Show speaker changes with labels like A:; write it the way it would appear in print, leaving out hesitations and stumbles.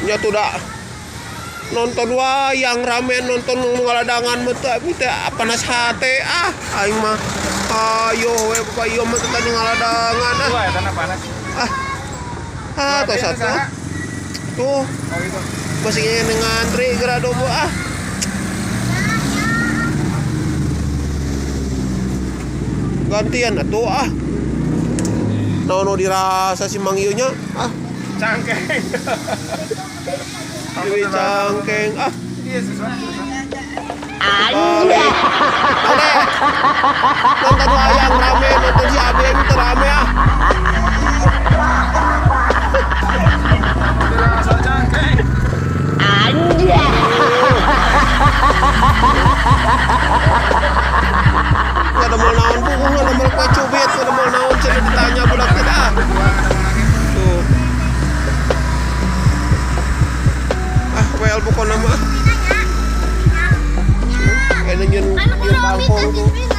A: nya tuh dah nonton wayang rame nonton ngaladangan meta panas hate aing mah ayo we bapak ieu mah tadi ngaladangan
B: Wah, tanah panas.
A: Tuh satu tuh
B: Oh itu.
A: masih ngantri gerado gantian atuh no dirasa si Mang Ieu nya
B: Cangkeng.
A: Dewi cangkeng
B: Iya sesuatu.
A: Ade nonton wayang rame nonton si Abeng itu rame
B: Asal cangkeng.
A: Gak ada mau naon pukul gak ada mau pecubit gak ada mau naon cina ditanya budak kita tuh well pokoknya mah kayaknya nyen bangkong tuh